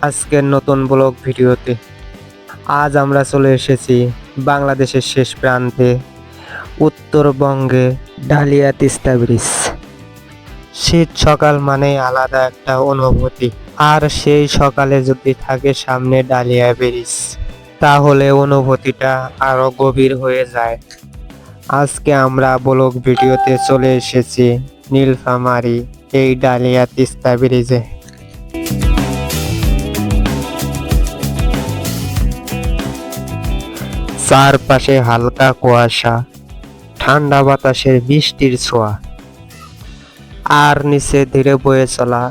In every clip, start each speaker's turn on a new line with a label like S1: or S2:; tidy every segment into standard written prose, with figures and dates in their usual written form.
S1: আজকের নতুন ব্লগ ভিডিওতে। আজ আমরা চলে এসেছি বাংলাদেশের শেষ প্রান্তে, উত্তরবঙ্গে ডালিয়া তিস্তা ব্রিজ। শীত সকাল মানে আলাদা একটা অনুভূতি, আর সেই সকালে যদি থাকে সামনে ডালিয়া ব্রিজ, তাহলে অনুভূতিটা আরো গভীর হয়ে যায়। আজকে আমরা ব্লগ ভিডিওতে চলে এসেছি নীলফামারী এই ডালিয়া তিস্তা ব্রিজে। চারপাশে হালকা কুয়াশা, ঠান্ডা বাতাসের বৃষ্টির ছোঁয়া, আর নিচে ধীরে বয়ে চলা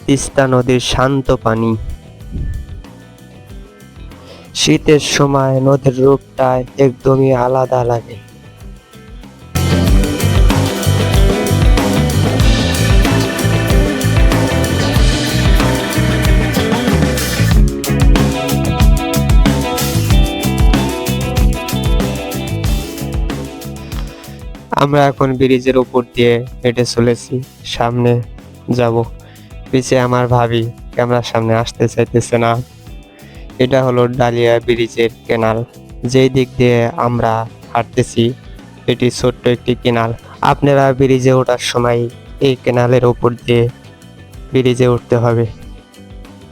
S1: তিস্তা নদীর শান্ত পানি। শীতের সময় নদীর রূপটা একদমই আলাদা লাগে। আমরা এখন ব্রিজের উপর দিয়ে হেঁটে চলেছি, সামনে যাব। পিছে আমার ভাবি ক্যামেরার সামনে আসতে চাইতেছে না। এটা হলো ডালিয়া ব্রিজের কেনাল, যেই দিক দিয়ে আমরা হাঁটতেছি এটি ছোট্ট একটি কেনাল। আপনারা ব্রিজে ওঠার সময় এই কেনালের উপর দিয়ে ব্রিজে উঠতে হবে।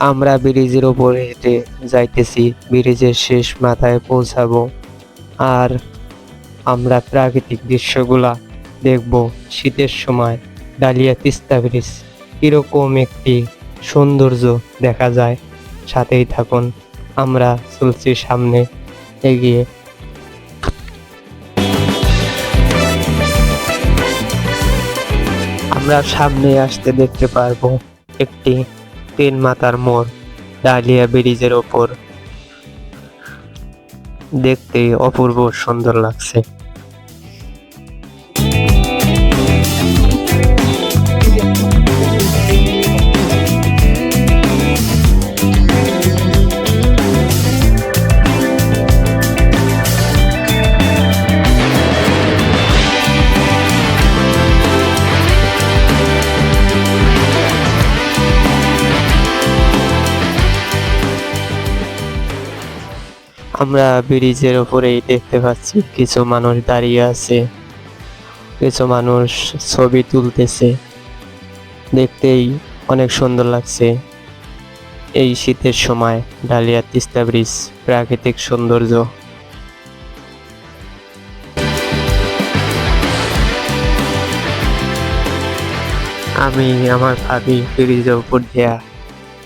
S1: আমরা ব্রিজের উপর হেঁটে যাইতেছি, ব্রিজের শেষ মাথায় পৌঁছাবো, আর আমরা প্রাকৃতিক দৃশ্যগুলা দেখব। শীতের সময় ডালিয়া তিস্তা ব্রিজ কিরকম একটি সৌন্দর্য দেখা যায়। সাথেই থাকুন, আমরা চলছি সামনে এগিয়ে। আমরা সামনে আসতে দেখতে পারবো একটি 3 মাথার মোড় ডালিয়া ব্রিজের ওপর। দেখতে অপূর্ব সুন্দর লাগছে। আমরা ব্রিজের উপরেই দেখতে পাচ্ছি কিছু মানুষ দাঁড়িয়ে আছে, কিছু মানুষ ছবি তুলতেছে। দেখতেই অনেক সুন্দর লাগছে। এই শীতের সময় ডালিয়া তিস্তা ব্রিজ প্রাকৃতিক সৌন্দর্য। আমি আমার ভাবি ব্রিজের উপর দিয়া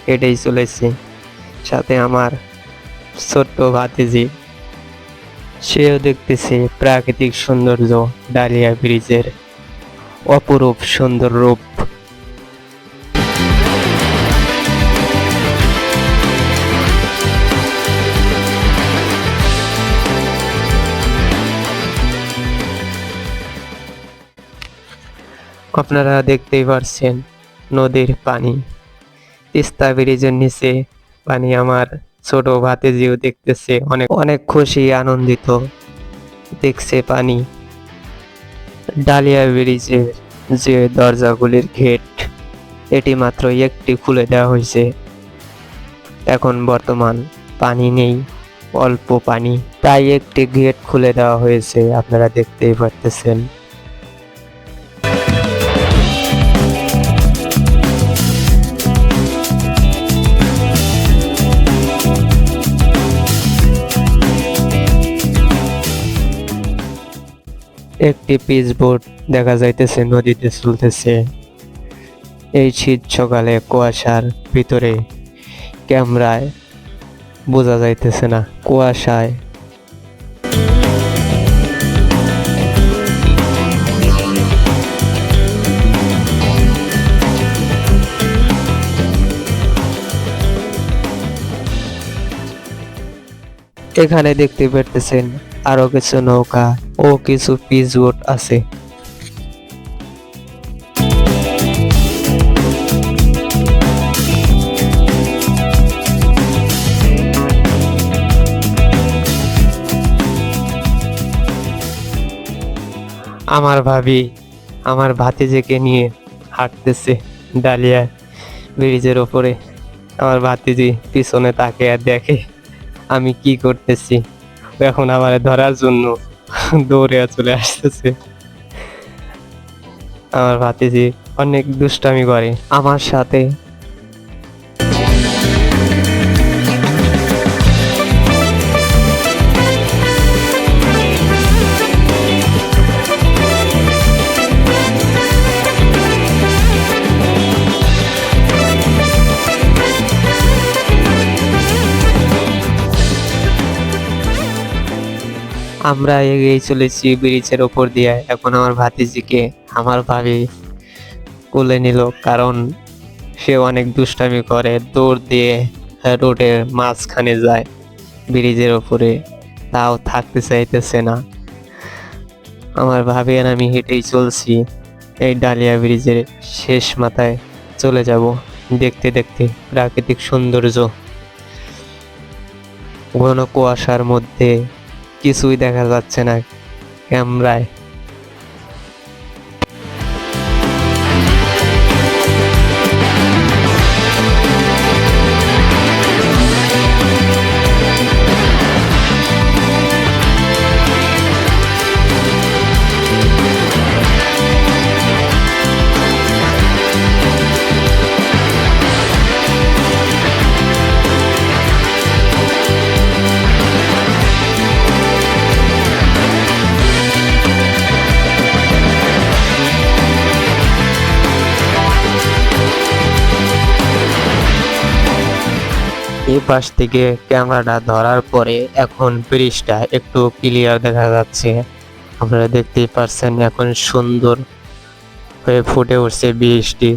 S1: হেঁটেই চলেছি, সাথে আমার ছোট্ট ভাতিজি, সেও দেখতেছে প্রাকৃতিক সৌন্দর্য, ডালিয়া ব্রিজের অপরূপ সুন্দর রূপ। আপনারা দেখতেই পারছেন নদীর পানি, তিস্তা ব্রিজের নিচে পানি। আমার ছোট ভাতিজিও দেখতেছে, অনেক অনেক খুশি আনন্দিত দেখছে পানি। ডালিয়া ব্রিজের যে দরজাগুলির গেট, এটি মাত্র একটি খুলে দেওয়া হয়েছে। এখন বর্তমান পানি নেই, অল্প পানি, তাই একটি গেট খুলে দেওয়া হয়েছে, আপনারা দেখতেই পারতেছেন। একটি পিচ বোট দেখা যাইতেছে নদীতে চলতেছে। এই শীত সকালে কুয়াশার ভিতরে ক্যামেরায় বোঝা যাইতেছে না, কুয়াশায়। এখানে দেখতে পারতেছেন আরো কিছু নৌকা ও কিছু পিচ বোট আছে। আমার ভাবি আমার ভাতিজিকে নিয়ে হাঁটতেছে ডালিয়া ব্রিজের ওপরে। আমার ভাতিজি পিছনে তাকিয়ে দেখে আমি কি করতেছি, ও এখন আমার ধরার জন্য দৌড়ে চলে আসতেছে। আমার ভাতিজি অনেক দুষ্টামি করে আমার সাথে। আমরা এগিয়ে চলেছি ব্রিজের ওপর দিয়ে। এখন আমার ভাতিজিকে আমার ভাবি কোলে নিল, কারণ সে অনেক দুষ্টামি করে, দৌড় দিয়ে রোডের মাঝখানে যায় ব্রিজের ওপরে, তাও থাকতে চাইতেছে না। আমার ভাবি আর আমি হেঁটেই চলছি, এই ডালিয়া ব্রিজের শেষ মাথায় চলে যাব। দেখতে দেখতে প্রাকৃতিক সৌন্দর্য, ঘন কুয়াশার মধ্যে কিছুই দেখা যাচ্ছে না ক্যামেরায়। এই পাশ থেকে ক্যামেরাটা ধরার পরে এখন ব্রিজটা একটু ক্লিয়ার দেখা যাচ্ছে। আপনারা দেখতেই পাচ্ছেন এখন সুন্দর হয়ে ফুটে উঠছে ব্রিজটি।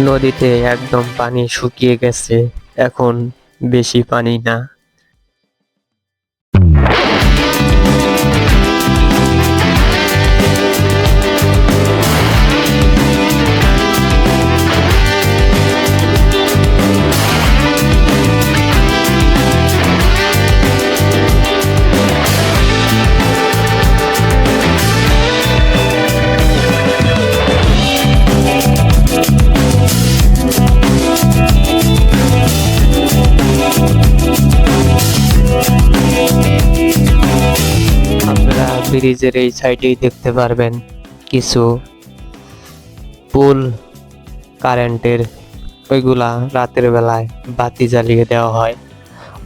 S1: নদীতে একদম পানি শুকিয়ে গেছে, এখন বেশি পানি না। আপনারা ব্রিজের এই সাইডেই দেখতে পারবেন কিছু পোল কারেন্টের, ওইগুলা রাতের বেলায় বাতি জ্বালিয়ে দেওয়া হয়,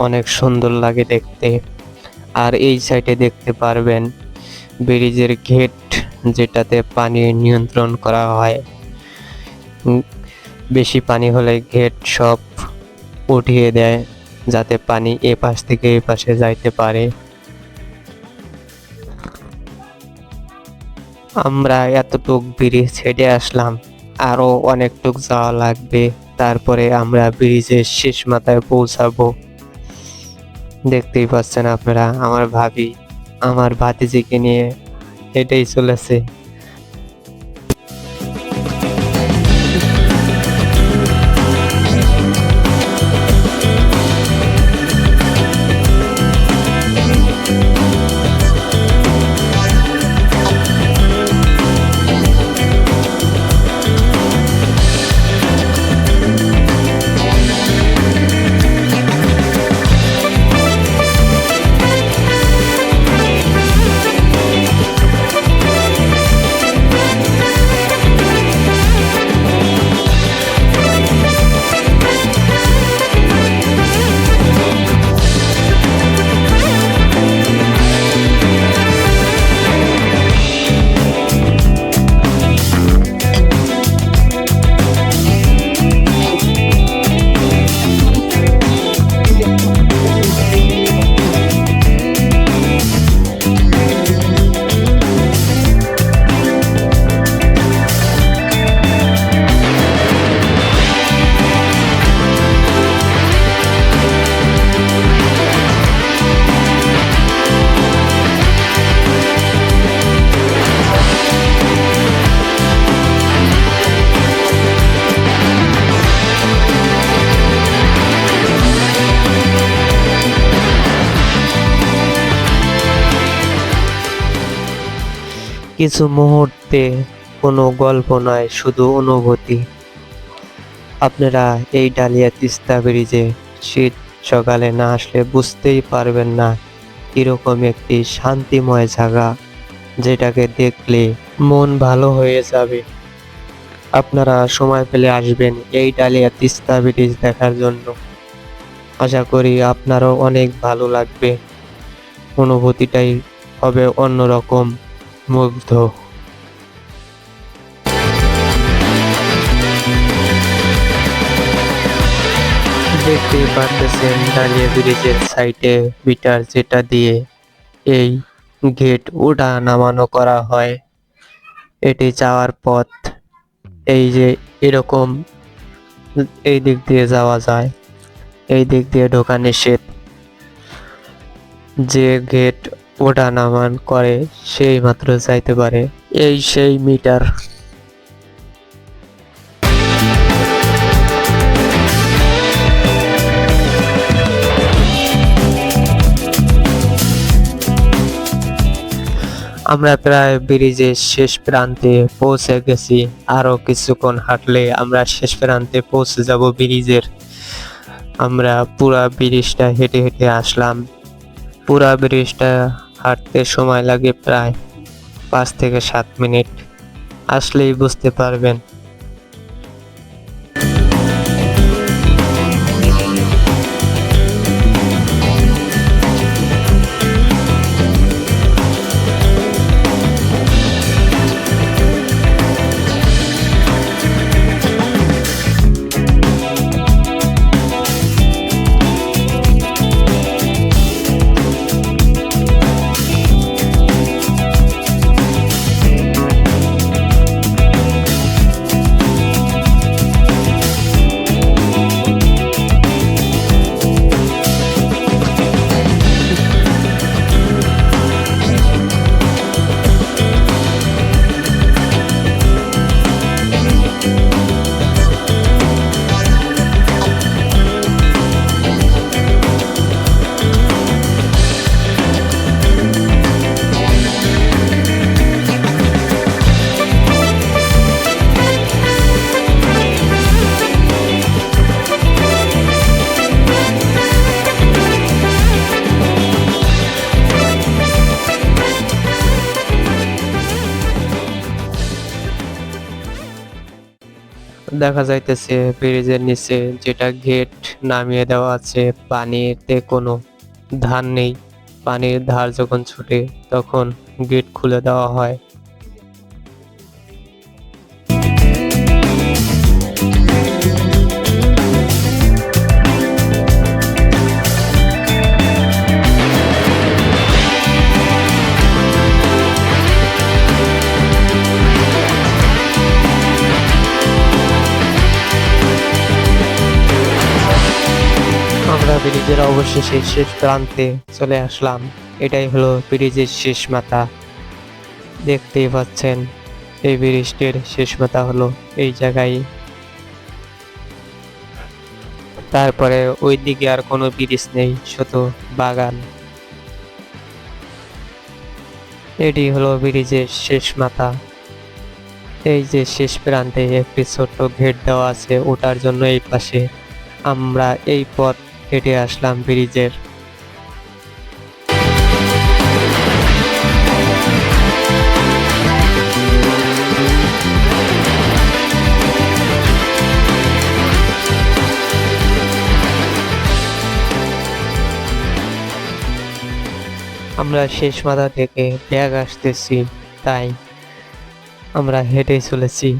S1: অনেক সুন্দর লাগে দেখতে। আর এই সাইডে দেখতে পারবেন ব্রিজের গেট, যেটাতে পানি নিয়ন্ত্রণ করা হয়। বেশি পানি হলে গেট সব উঠিয়ে দেয়, যাতে পানি এ পাশ থেকে এ পাশে যাইতে পারে। আমরা এতটুক ব্রিজ হেঁটে আসলাম, আরো অনেকটুক যাওয়া লাগবে, তারপরে আমরা ব্রিজের শেষ মাথায় পৌঁছাবো। দেখতেই পাচ্ছেন আপনারা, আমার ভাবি আমার ভাতিজিকে নিয়ে হেঁটেই চলেছে। কিছু মুহূর্তে কোনো গল্প নয়, শুধু অনুভূতি। আপনারা এই ডালিয়া তিস্তা ব্রিজে শীত সকালে না আসলে বুঝতেই পারবেন না কিরকম একটি শান্তিময় জায়গা, যেটাকে দেখলে মন ভালো হয়ে যাবে। আপনারা সময় পেলে আসবেন এই ডালিয়া তিস্তা ব্রিজ দেখার জন্য। আশা করি আপনারও অনেক ভালো লাগবে, অনুভূতিটাই হবে অন্যরকম, মুগ্ধ। দেখতেই পারতেছেন ডালিয়া ব্রিজের সাইডে মিটার, যেটা দিয়ে এই গেট ওঠা নামানো করা হয়। এটি যাওয়ার পথ এই যে এরকম, এই দিক দিয়ে যাওয়া যায়, এই দিক দিয়ে ঢোকা নিষেধ। যে গেট ওঠা নামান করে সেই মাত্র যাইতে পারে। এই সেই মিটার। আমরা প্রায় ব্রিজের শেষ প্রান্তে পৌঁছে গেছি। আরো কিছুক্ষণ হাঁটলে আমরা শেষ প্রান্তে পৌঁছে যাব ব্রিজের। আমরা পুরা ব্রিজটা হেঁটে হেঁটে আসলাম। পুরা ব্রিজটা হাঁটতে সময় লাগে প্রায় 5 থেকে 7 মিনিট, আসলেই বুঝতে পারবেন। দেখা যাইতেছে ব্রিজের নিচে যেটা গেট নামিয়ে দেওয়া আছে, পানিতে কোনো ধার নেই। পানির ধার যখন ছুটে তখন গেট খুলে দেওয়া হয়। আমরা ব্রিজের অবশেষে শেষ প্রান্তে চলে আসলাম। এটাই হলো ব্রিজের শেষ মাথা। দেখতেই পাচ্ছেন এই ব্রিজটির শেষ মাথা হলো এই জায়গায়। তারপরে ওই দিকে আর কোনো ব্রিজ নেই, শুধু বাগান। এটি হলো ব্রিজের শেষ মাথা। এই যে শেষ প্রান্তে একটি ছোট্ট গেট দেওয়া আছে ওঠার জন্য। এই পাশে আমরা এই পথ হেঁটে আসলাম ব্রিজের। আমরা শেষ মাথা থেকে ব্যাগ আসতেছি, তাই আমরা হেঁটে চলেছি।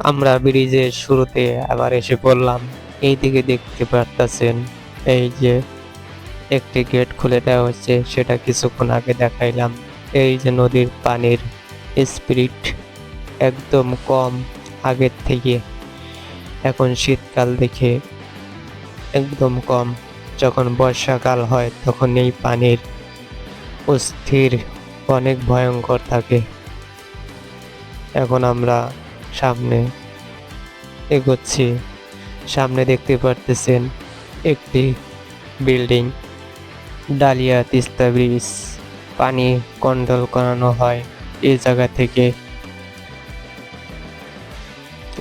S1: আমরা ব্রিজের শুরুতে আবার এসে পড়লাম। এইদিকে দেখতে পারতেছেন এই যে একটি গেট খুলে দেওয়া হচ্ছে, সেটা কিছুক্ষণ আগে দেখাইলাম। এই যে নদীর পানির স্পিরিট একদম কম আগের থেকে, এখন শীতকাল দেখে একদম কম। যখন বর্ষাকাল হয় তখন এই পানির অস্থির অনেক ভয়ঙ্কর থাকে। এখন আমরা সামনে এগোচ্ছি। সামনে দেখতে পারতেছেন একটি বিল্ডিং, ডালিয়া তিস্তা ব্রিজ। পানি কন্ট্রোল করানো হয় এই জায়গা থেকে।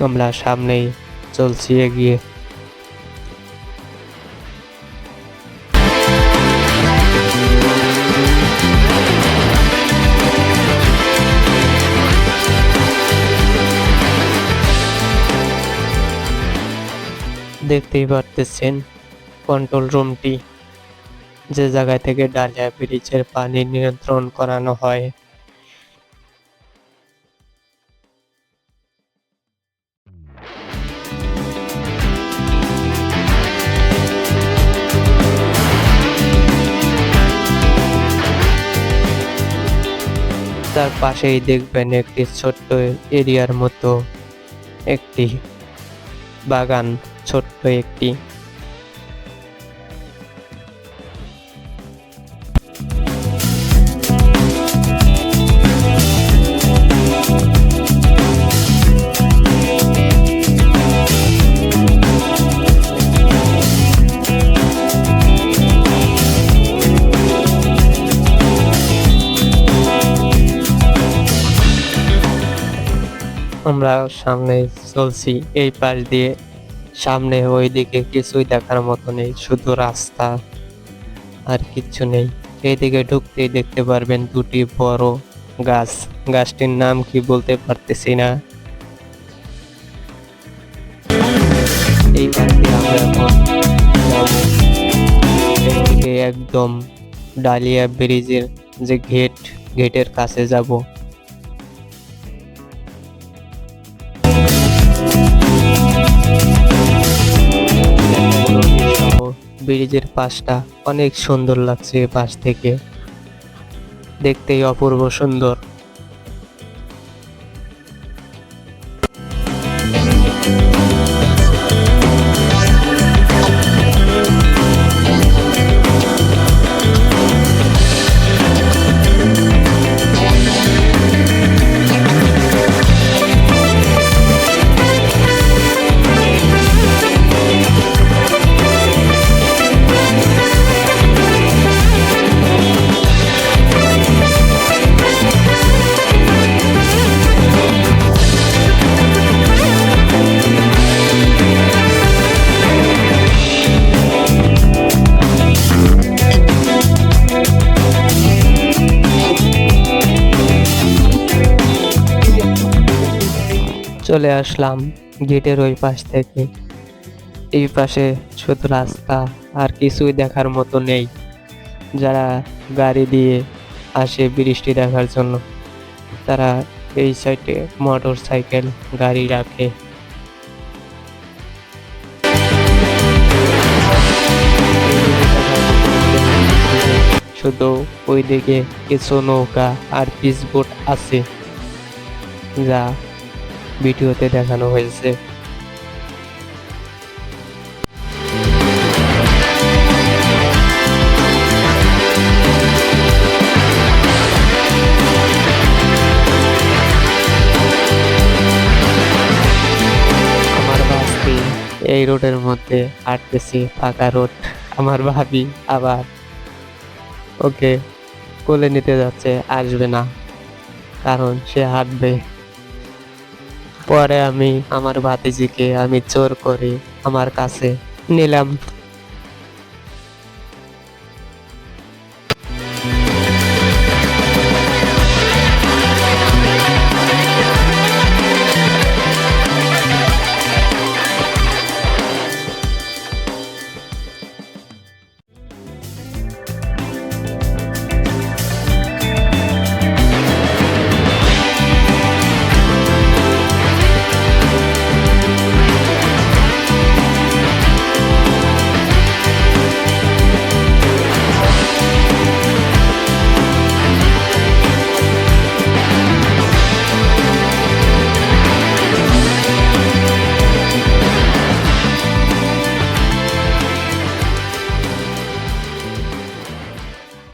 S1: আমরা সামনেই চলছি এগিয়ে। দেখতেই পারতেছেন কন্ট্রোল রুমটি, যে জায়গা থেকে ডালিয়া ব্রিজের পানি নিয়ন্ত্রণ করানো হয়। তার পাশেই দেখবেন একটি ছোট্ট এরিয়ার মতো একটি বাগান, ছোট্ট একটি। আমরা সামনে চলছি এই পাশ দিয়ে। সামনে ওইদিকে কিছুই দেখার মতো নেই, শুধু রাস্তা আর কিচ্ছু নেই। এইদিকে ঢুকতেই দেখতে পারবেন দুটি বড় গাছ। গাছটির নাম কি বলতে পারতেছি না। এই পাশ দিয়ে আমরা এখন যাবো। এইদিকে একদম ডালিয়া ব্রিজের যে গেটের কাছে যাব। ব্রিজের পাশটা অনেক সুন্দর লাগছে, পাশ থেকে দেখতেই অপূর্ব সুন্দর। চলে আসলাম গেটের ওই পাশ থেকে। এই পাশে শুধু রাস্তা, আর কিছুই দেখার মতো নেই। যারা গাড়ি দিয়ে আসে বৃষ্টি দেখার জন্য, তারা এই সাইডে মোটর সাইকেল গাড়ি রাখে। শুধু ওইদিকে কিছু নৌকা আর পিসবোট আছে, যা ভিডিওতে দেখানো হয়েছে। আমার ভাবি এই রোডের মধ্যে হাঁটতেছি, ফাঁকা রোড। আমার ভাবি আবার ওকে কোলে নিতে যাচ্ছে, আসবে না, কারণ সে হাঁটবে। পরে আমি আমার ভাতিজিকে আমি জোর করে আমার কাছে নিলাম।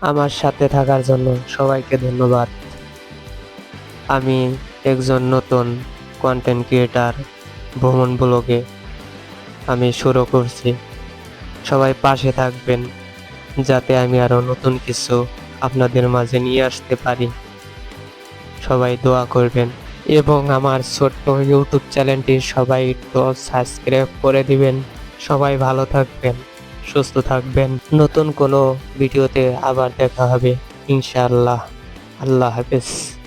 S1: আমার সাথে থাকার জন্য সবাইকে ধন্যবাদ। আমি একজন নতুন কন্টেন্ট ক্রিয়েটার, ভ্রমণ ব্লগে আমি শুরু করছি। সবাই পাশে থাকবেন যাতে আমি আরো নতুন কিছু আপনাদের মাঝে নিয়ে আসতে পারি। সবাই দোয়া করবেন এবং আমার ছোট্ট ইউটিউব চ্যানেলটি সবাই একটু সাবস্ক্রাইব করে দিবেন। সবাই ভালো থাকবেন, সুস্থ থাকবেন। নতুন কোনো ভিডিওতে আবার দেখা হবে ইনশাআল্লাহ। আল্লাহ হাফেজ।